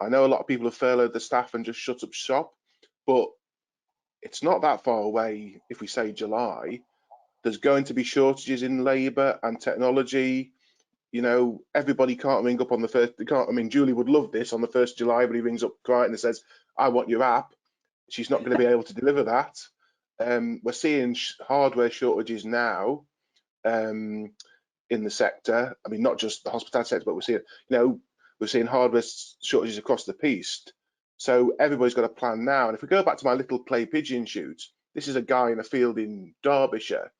C: I know a lot of people have furloughed the staff and just shut up shop, but it's not that far away. If we say July, there's going to be shortages in labour and technology. You know, everybody can't ring up on the first. They can't. I mean, Julie would love this on the 1st of July, but he rings up Crichton and says, "I want your app." She's not going to be able to deliver that. We're seeing hardware shortages now in the sector. I mean, not just the hospitality sector, but we're seeing, you know, we're seeing hardware shortages across the piece. So everybody's got a plan now. And if we go back to my little clay pigeon shoot, this is a guy in a field in Derbyshire.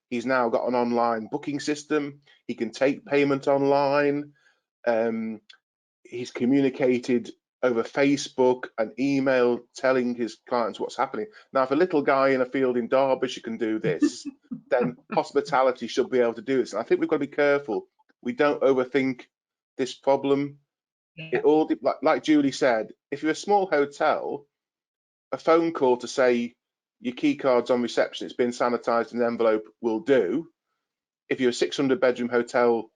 C: He's now got an online booking system. He can take payment online. He's communicated over Facebook and email telling his clients what's happening. Now, if a little guy in a field in Derbyshire can do this, then hospitality should be able to do this. And I think we've got to be careful. We don't overthink this problem. It all, like Julie said, if you're a small hotel, a phone call to say your key card's on reception, it's been sanitized in an envelope, will do. If you're a 600 bedroom hotel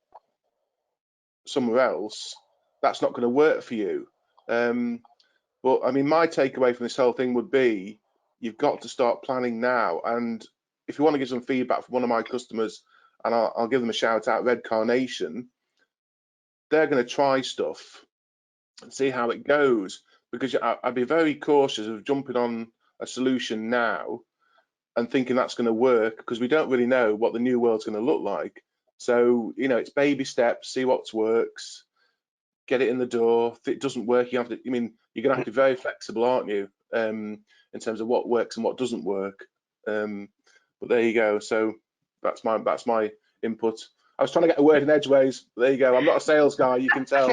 C: somewhere else, that's not going to work for you. But I mean, my takeaway from this whole thing would be you've got to start planning now. And if you want to give some feedback from one of my customers, and I'll give them a shout out, Red Carnation, they're going to try stuff and see how it goes, because I'd be very cautious of jumping on a solution now and thinking that's going to work, because we don't really know what the new world's going to look like. So, you know, it's baby steps, see what works, get it in the door. If it doesn't work, you have to, I mean, you're going to have to be very flexible, aren't you, in terms of what works and what doesn't work. But there you go. So that's my input. I was trying to get a word in edgeways. There you go. I'm not a sales guy, you can tell.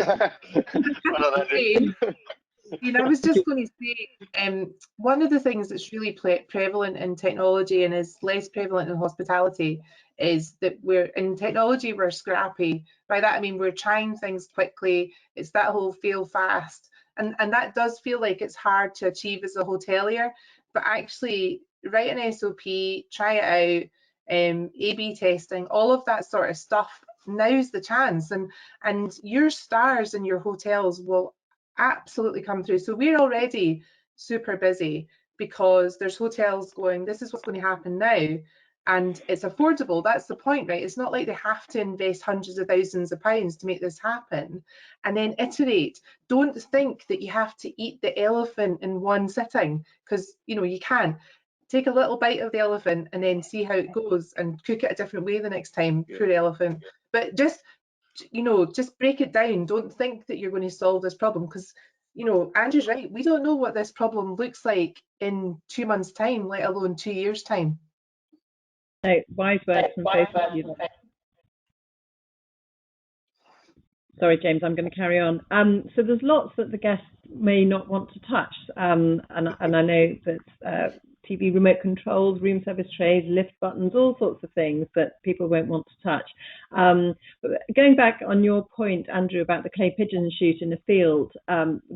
B: You know, I was just going to say, one of the things that's really prevalent in technology and is less prevalent in hospitality is that in technology we're scrappy. By that I mean we're trying things quickly. It's that whole fail fast, and that does feel like it's hard to achieve as a hotelier. But actually, write an SOP, try it out, A/B testing, all of that sort of stuff. Now's the chance, and your stars in your hotels will absolutely come through. So we're already super busy because there's hotels going, this is what's going to happen now, and it's affordable. That's the point, right? It's not like they have to invest hundreds of thousands of pounds to make this happen. And then iterate. Don't think that you have to eat the elephant in one sitting, because you know you can. Take a little bite of the elephant and then see how it goes and cook it a different way the next time. Poor elephant. But just, you know, just break it down. Don't think that you're going to solve this problem, because, you know, Andrew's right. We don't know what this problem looks like in 2 months' time, let alone 2 years' time.
A: No, wise words from both of you. Sorry, James, I'm going to carry on. So there's lots that the guests may not want to touch, and I know that TV remote controls, room service trays, lift buttons, all sorts of things that people won't want to touch. But going back on your point, Andrew, about the clay pigeon shoot in the field,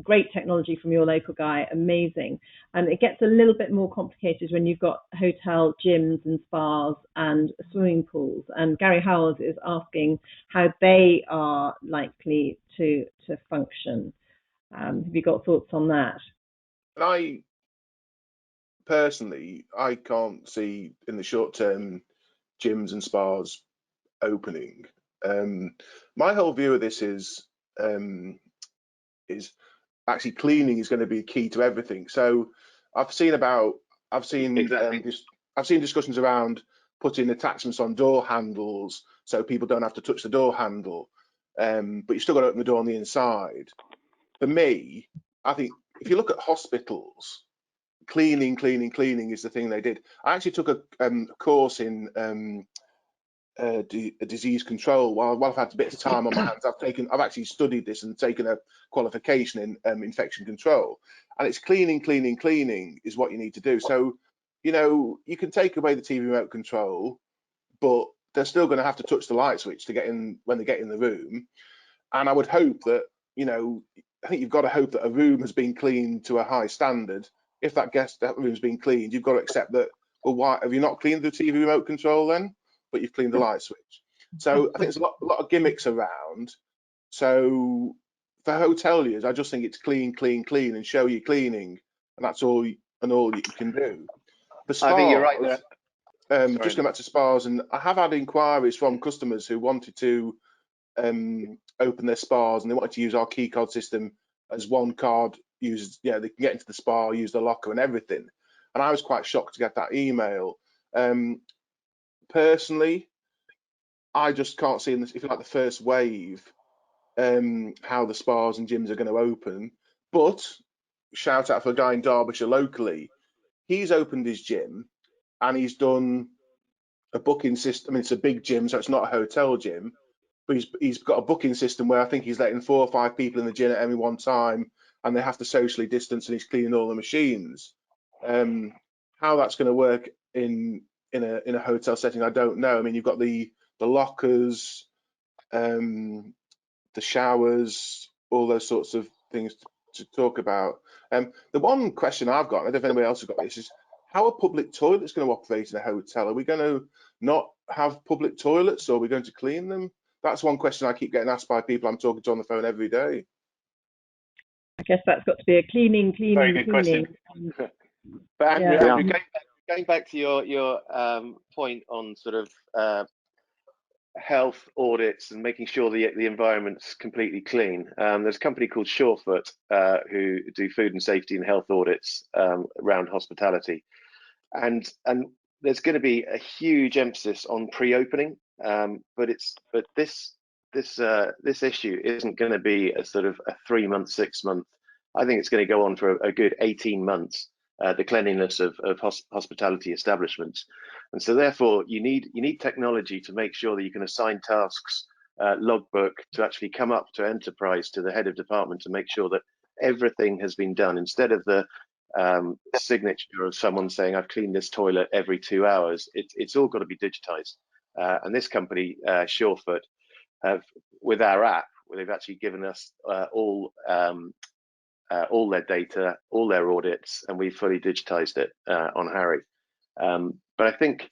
A: great technology from your local guy, amazing. And it gets a little bit more complicated when you've got hotel gyms and spas and swimming pools. And Gary Howells is asking how they are likely to function. Have you got thoughts on that?
C: Personally, I can't see in the short term gyms and spas opening. My whole view of this is actually cleaning is going to be key to everything. So I've seen discussions around putting attachments on door handles so people don't have to touch the door handle, but you've still got to open the door on the inside. For me, I think if you look at hospitals, cleaning is the thing they did. I actually took a course in disease control. While I've had a bit of time on my hands, I've actually studied this and taken a qualification in infection control. And it's cleaning is what you need to do. So, you know, you can take away the TV remote control, but they're still going to have to touch the light switch to get in when they get in the room. And I would hope that, you know, I think you've got to hope that a room has been cleaned to a high standard. If that room's been cleaned, you've got to accept that, well, why have you not cleaned the TV remote control then? But you've cleaned the light switch. So I think there's a lot of gimmicks around. So for hoteliers, I just think it's clean and show you cleaning, and that's all you can do. The spas,
D: I think you're right there.
C: Just going back to spas, and I have had inquiries from customers who wanted to open their spas and they wanted to use our key card system as one card. They can get into the spa, use the locker and everything. And I was quite shocked to get that email. Personally, I just can't see in this, if you like, the first wave, how the spas and gyms are going to open. But shout out for a guy in Derbyshire locally. He's opened his gym and he's done a booking system. I mean, it's a big gym, so it's not a hotel gym, but he's got a booking system where I think he's letting 4 or 5 people in the gym at any one time, and they have to socially distance, and he's cleaning all the machines. How that's going to work in a hotel setting, I don't know. I mean, you've got the lockers, the showers, all those sorts of things to talk about. The one question I've got, I don't know if anybody else has got this, is how are public toilets going to operate in a hotel? Are we going to not have public toilets, or are we going to clean them? That's one question I keep getting asked by people I'm talking to on the phone every day.
A: I guess that's got to be a cleaning.
D: Very good question. But Andrew, going back to your point on sort of health audits and making sure the environment's completely clean. There's a company called Surefoot who do food and safety and health audits around hospitality, and there's going to be a huge emphasis on pre-opening, but this issue isn't going to be a sort of a 3-month, 6-month. I think it's going to go on for a good 18 months. The cleanliness of hospitality establishments, and so therefore you need technology to make sure that you can assign tasks, Logbook, to actually come up to enterprise, to the head of department, to make sure that everything has been done, instead of the signature of someone saying I've cleaned this toilet every 2 hours. It's all got to be digitized, and this company Surefoot with our app, where they've actually given us all their data, all their audits, and we fully digitized it on Harry. But I think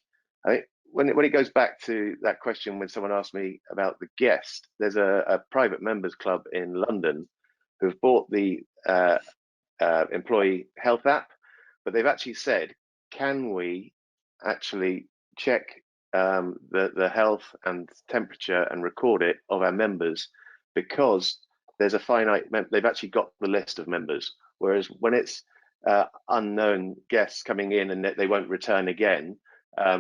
D: when it goes back to that question, when someone asked me about the guest, there's a private members club in London who've bought the employee health app, but they've actually said, can we actually check the health and temperature and record it of our members, because there's a finite, they've actually got the list of members, whereas when it's unknown guests coming in and they won't return again,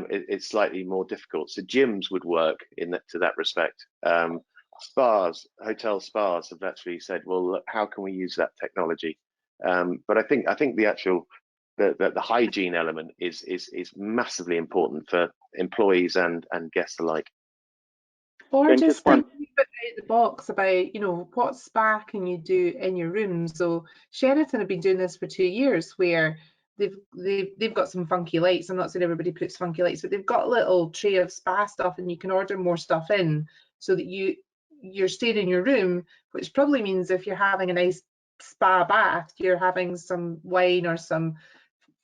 D: it's slightly more difficult. So gyms would work to that respect. Hotel spas have actually said, well, look, how can we use that technology? But I think the actual the hygiene element is massively important for employees and guests alike.
B: Or
F: Jane,
B: just
F: just one.
B: think a bit out the box about, what spa can you do in your room? So Sheraton have been doing this for 2 years, where they've got some funky lights. I'm not saying everybody puts funky lights, but they've got a little tray of spa stuff, and you can order more stuff in, so that you're staying in your room, which probably means if you're having a nice spa bath, you're having some wine or some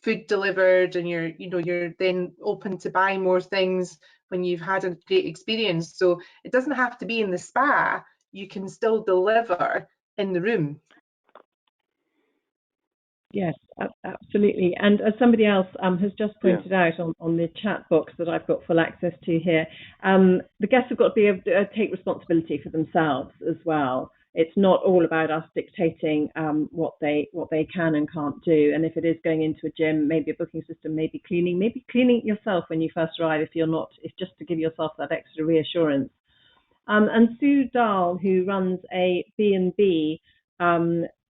B: food delivered, and you're then open to buy more things when you've had a great experience. So it doesn't have to be in the spa, you can still deliver in the room.
A: Yes, absolutely. And as somebody else has just pointed out on the chat box that I've got full access to here, the guests have got to be able to take responsibility for themselves as well. It's not all about us dictating what they can and can't do. And if it is going into a gym, maybe a booking system, maybe cleaning it yourself when you first arrive, if just to give yourself that extra reassurance. And Sue Dahl, who runs a B&B,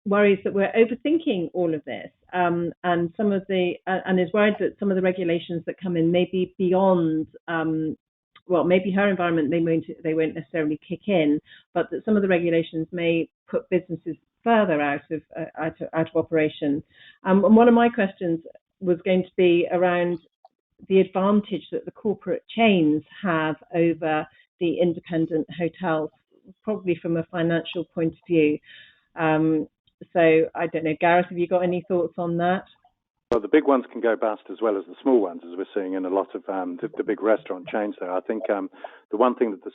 A: worries that we're overthinking all of this, and is worried that some of the regulations that come in may be beyond. Well, maybe her environment they won't necessarily kick in, but that some of the regulations may put businesses further out of operation. And one of my questions was going to be around the advantage that the corporate chains have over the independent hotels, probably from a financial point of view. So I don't know, Gareth, have you got any thoughts on that?
F: Well, the big ones can go bust as well as the small ones, as we're seeing in a lot of the big restaurant chains there. I think the one thing that the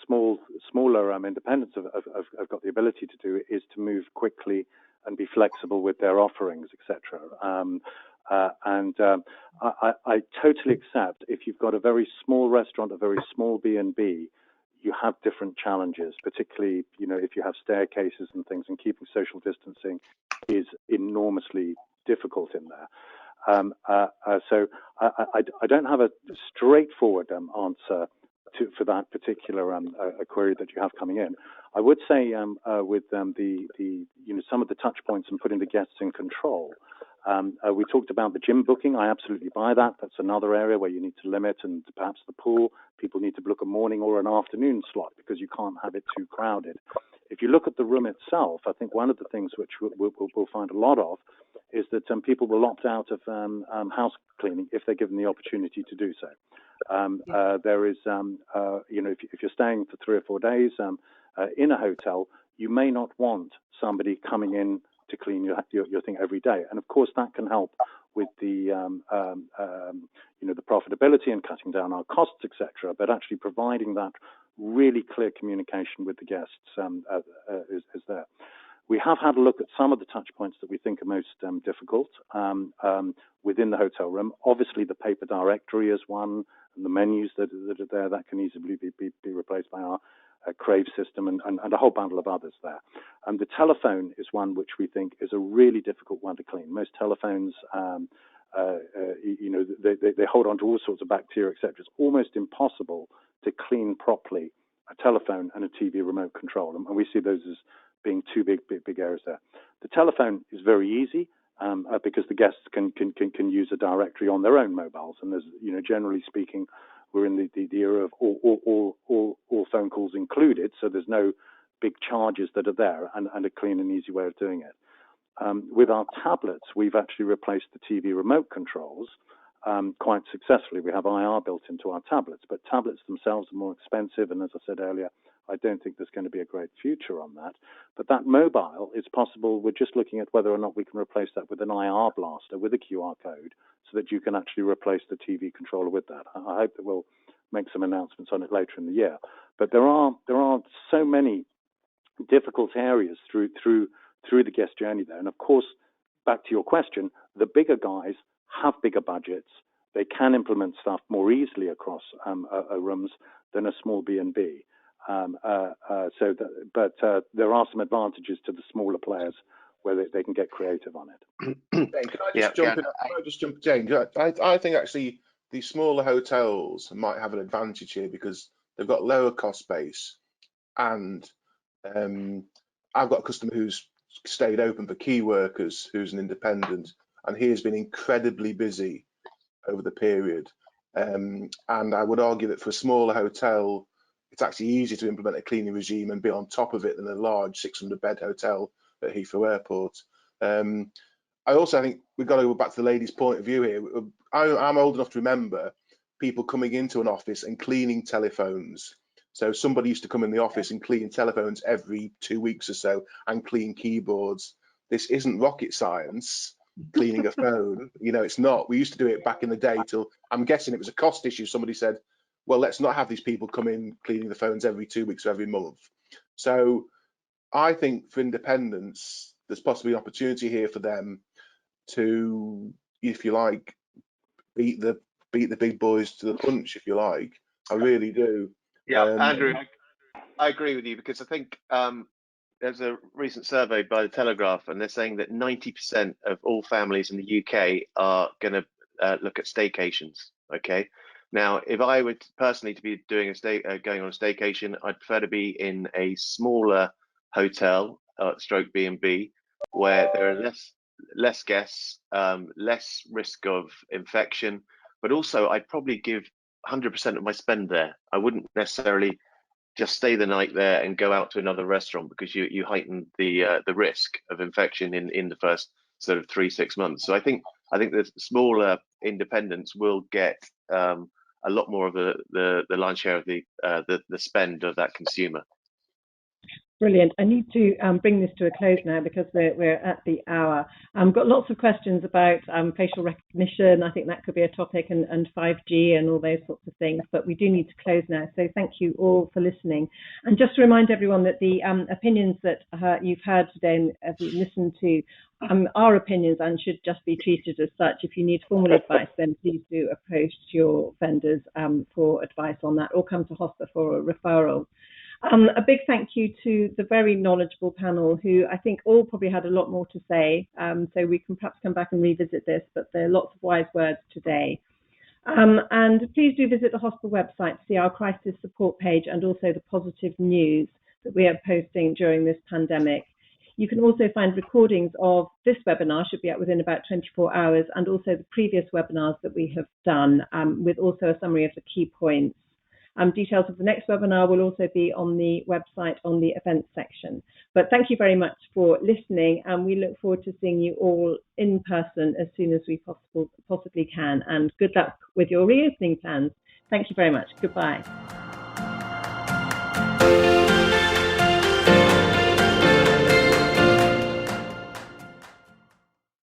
F: smaller independents have got the ability to do is to move quickly and be flexible with their offerings, etc. I totally accept if you've got a very small restaurant, a very small B&B, you have different challenges, particularly, if you have staircases and things, and keeping social distancing is enormously difficult in there. So I don't have a straightforward answer for that particular query that you have coming in. I would say with some of the touch points and putting the guests in control. We talked about the gym booking. I absolutely buy that. That's another area where you need to limit, and perhaps the pool. People need to book a morning or an afternoon slot because you can't have it too crowded. If you look at the room itself, I think one of the things which we'll find a lot of is that people will opt out of house cleaning if they're given the opportunity to do so. There is, if you're staying for 3 or 4 days in a hotel, you may not want somebody coming in to clean your thing every day, and of course that can help with the the profitability and cutting down our costs, etc. But actually providing that really clear communication with the guests is there. We have had a look at some of the touch points that we think are most difficult within the hotel room. Obviously, the paper directory is one, and the menus that are there, that can easily be replaced by our Crave system and a whole bundle of others there. And the telephone is one which we think is a really difficult one to clean. Most telephones, they hold on to all sorts of bacteria, etc. It's almost impossible to clean properly a telephone and a TV remote control, and we see those as being two big areas there. The telephone is very easy because the guests can use a directory on their own mobiles, and there's generally speaking, we're in the era of all phone calls included, so there's no big charges that are there, and a clean and easy way of doing it. With our tablets, we've actually replaced the TV remote controls quite successfully. We have IR built into our tablets, but tablets themselves are more expensive, and as I said earlier, I don't think there's going to be a great future on that. But that mobile is possible. We're just looking at whether or not we can replace that with an IR blaster with a QR code so that you can actually replace the TV controller with that. I hope that we'll make some announcements on it later in the year. But there are so many difficult areas through the guest journey there. And of course, back to your question, the bigger guys have bigger budgets. They can implement stuff more easily across rooms than a small B&B. But there are some advantages to the smaller players where they can get creative on it.
C: Jane, can I just jump in? Can I just jump, Jane? I think actually the smaller hotels might have an advantage here because they've got lower cost base, and I've got a customer who's stayed open for key workers, who's an independent, and he has been incredibly busy over the period. And I would argue that for a smaller hotel, it's actually easier to implement a cleaning regime and be on top of it than a large 600-bed hotel at Heathrow Airport. I think we've got to go back to the lady's point of view here. I'm old enough to remember people coming into an office and cleaning telephones. So somebody used to come in the office and clean telephones every 2 weeks or so and clean keyboards. This isn't rocket science, cleaning a phone. It's not. We used to do it back in the day till, I'm guessing it was a cost issue. Somebody said, well, let's not have these people come in cleaning the phones every 2 weeks or every month. So I think for independents, there's possibly an opportunity here for them to, if you like, beat the big boys to the punch, if you like. I really do.
D: Yeah, Andrew, I agree with you, because I think there's a recent survey by the Telegraph, and they're saying that 90% of all families in the UK are going to look at staycations. Okay, now if I were personally to be doing going on a staycation, I'd prefer to be in a smaller hotel, stroke B&B, where there are less guests, less risk of infection, but also I'd probably give 100% of my spend there. I wouldn't necessarily just stay the night there and go out to another restaurant, because you heighten the risk of infection in the first sort of 3-6 months. So I think the smaller independents will get a lot more of the lion's share of the spend of that consumer.
A: Brilliant. I need to bring this to a close now, because we're at the hour. Got lots of questions about facial recognition. I think that could be a topic, and 5G and all those sorts of things, but we do need to close now. So thank you all for listening. And just to remind everyone that the opinions that you've heard today and have listened to are opinions and should just be treated as such. If you need formal advice, then please do approach your vendors for advice on that, or come to HOSPA for a referral. A big thank you to the very knowledgeable panel, who I think all probably had a lot more to say, so we can perhaps come back and revisit this, but there are lots of wise words today. And please do visit the HOSPA website to see our crisis support page and also the positive news that we are posting during this pandemic. You can also find recordings of this webinar, should be out within about 24 hours, and also the previous webinars that we have done, with also a summary of the key points. Details of the next webinar will also be on the website on the events section. But thank you very much for listening, and we look forward to seeing you all in person as soon as we possibly can. And good luck with your reopening plans. Thank you very much. Goodbye.